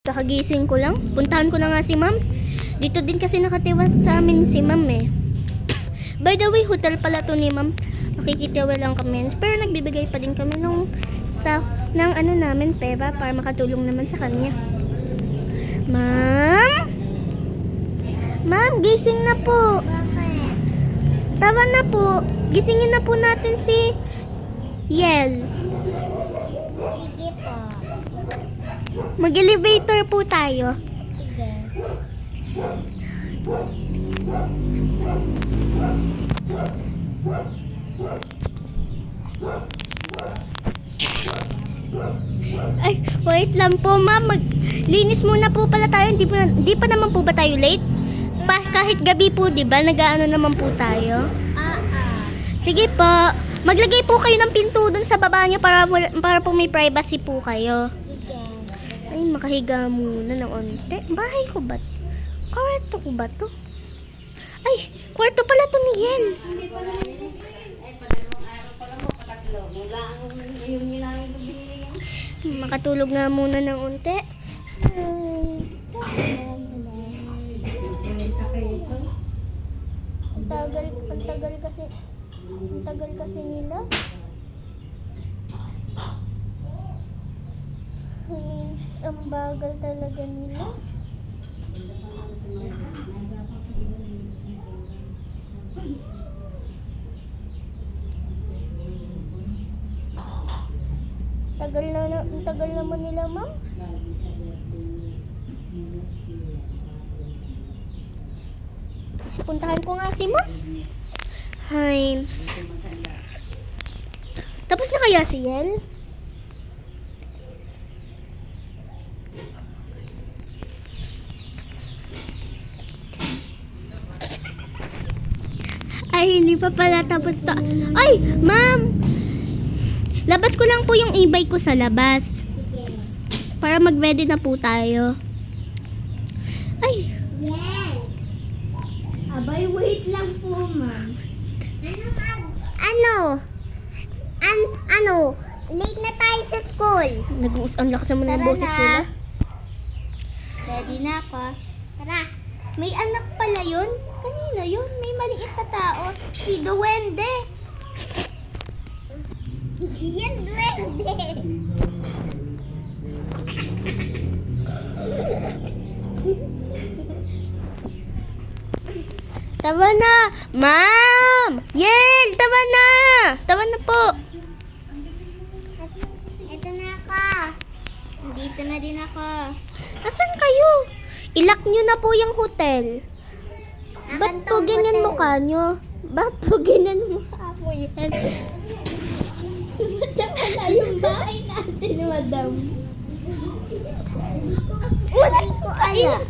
Kakagising ko lang. Puntahan ko na nga si ma'am. Dito din kasi nakatiwas sa amin si ma'am eh. By the way, hotel pala to ni ma'am. Makikitiwa lang kami. Pero nagbibigay pa din kami ng ano namin, pera para makatulong naman sa kanya. Ma'am? Ma'am, gising na po. Bakit? Tama na po. Gisingin na po natin si Yel. Sige po. Mag-elevator po tayo. Sige. Ay, wait lang po ma'am. Maglinis muna po pala tayo. Di pa naman po ba tayo late? Kahit gabi po, di ba? Nag-aano naman po tayo. Sige po. Maglagay po kayo ng pinto dun sa baba niyo para po may privacy po kayo. Sige. Ay, makahiga muna ng onte. Bahay ko ba? Kwarto ko ba to? Ay, kwarto pala to ni Yen. Makatulog nga muna ng onte. Ang tagal kasi nila. Ang bagal talaga nila. Ang tagal naman nila, ma'am. Puntahan ko nga si ma'am. Heinz. Tapos na kaya si Yel? Ay, hindi pa pala tapos to. Ay, ma'am! Labas ko lang po yung e-bike ko sa labas. Para mag-ready na po tayo. Ay! Yan. Abay, wait lang po, ma'am. Ano? Late na tayo sa school. Ang lakas naman ng Tara boses na. nila. Ready na ako. Tara. May anak pala yun. Kanina yun. May maliit na tao. Si Duwende. Yan, duwende. Tama na! Ma'am! Yel! Tama na! Tama na po. Ito na ako. Dito na din ako. Nasaan kayo? Ilock nyo na po yung hotel. Ba't po ganyan mukha nyo? Ba't po ganyan mukha mo yan? Ba't na yung bahay natin, madam? Hindi ko alam.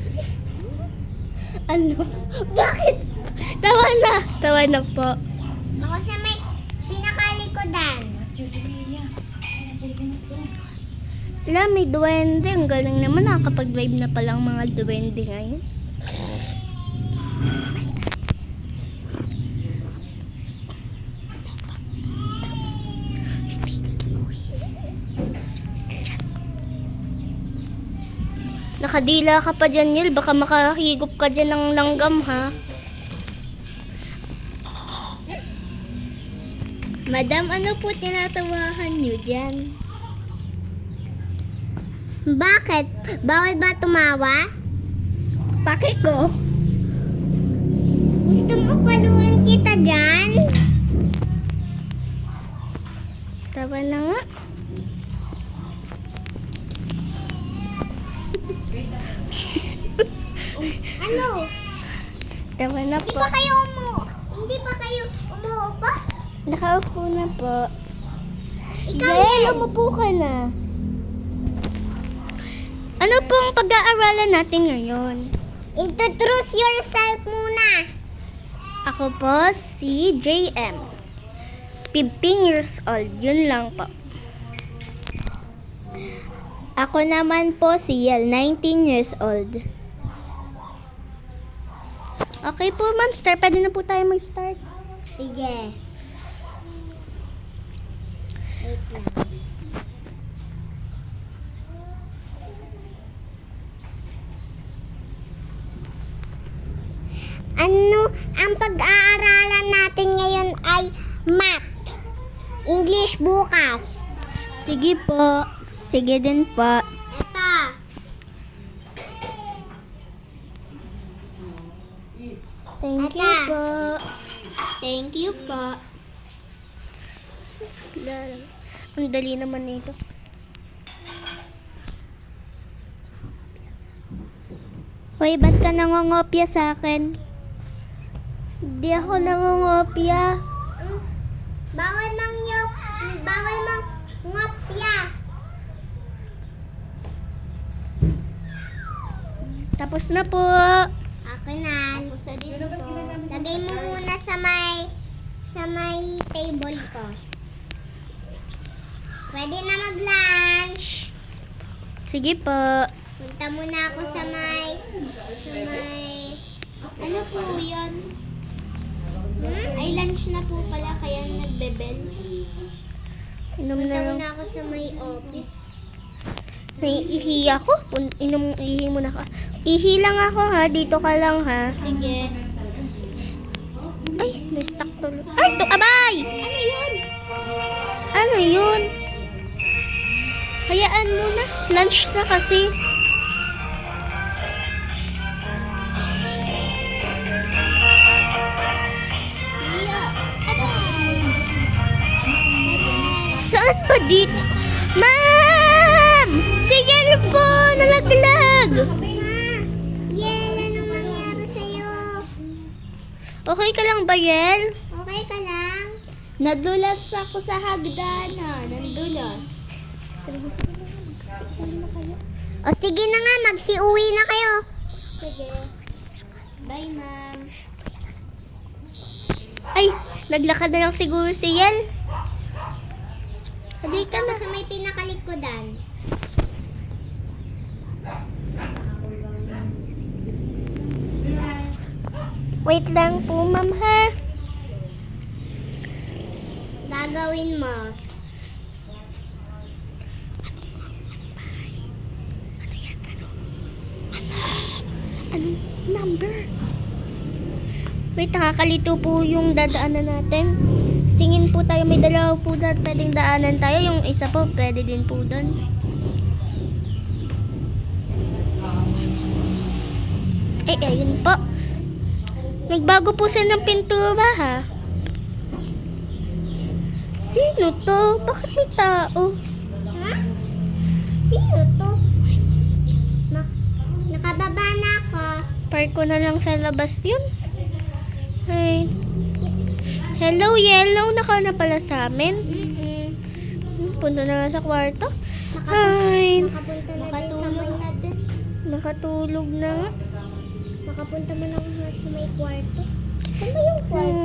Ano? Bakit? Tawa na po. Ako sa may pinakalikodan. Wala, may duwende. Ang galing naman. Nakakapag-drive na palang mga duwende ngayon. Nakadila ka pa dyan, Yel. Baka makahigop ka dyan ng langgam, ha? Madam, ano po tinatawahan nyo dyan? Bakit? Bawal ba tumawa? Paki ko. Gusto mo paluin kita dyan? Tawa na nga. Ano? Tawa na Hindi po. pa kayo umuupo? Nakaupo na po. Ikaw Yel, yan. umupo ka na. Ano pong pag-aaralan natin ngayon? Introduce yourself muna. Ako po si JM. 15 years old. Yun lang po. Ako naman po si Yel, 19 years old. Okay po, ma'am. Start. Pwede na po tayo mag-start. Sige. Wait lang. Ang pag-aaralan natin ngayon ay math. English bukas. Sige po. Sige din po. Ito. Thank you Ata. po. Thank you po. Ang dali naman nito. Hoy, ba't ka nangongopya sa akin? Hindi ako nangongopya. Bawal mang ngopya. Tapos na po. Ako na. Tapos na din po. Lagay mo muna sa may table ko. Pwede na mag-lunch. Sige po. Punta muna ako sa may Ano po yan? Ay, lunch na po pala, kaya nagbebel. Inom Punta na lang. muna ako sa may office. Naiihi ako. Ihi muna ka. Ihi lang ako ha. Dito ka lang ha. Sige. Ay, na-stuck tuloy. Ay, abay! Ano yun? Ano yun? Hayaan mo na. Lunch na kasi. Saan pa dito? Ma'am! Sige po! Nalaglag! Yel, ano mangyari sa'yo? Okay ka lang ba, Yel? Okay ka lang? Nadulas ako sa hagdanan. Nadulas. O sige na nga, magsiuwi na kayo. Sige. Bye, ma'am. Ay, naglakad na lang siguro si Yel. Halika Ikaw na. sa may pinakalikkodan. Wait lang po, ma'am, ha? Gagawin mo. Anong number? Wait, nakakalito po yung dadaanan natin. Tingin po tayo, may dalawa po pwedeng daanan tayo. Yung isa po, pwede din po doon. Ayun po. Nagbago po sila ng pintura, ha? Sino to? Bakit may tao? Ha? Sino to? Nakababa na ako. Park ko na lang sa labas yun. Ay. Hello, Yellow. Naka na pala sa amin. Punta na nga sa kwarto. Hi. Nakapunta na din. Nakatulog na nga. Makapunta mo na sa may kwarto. Saan ba yung kwarto?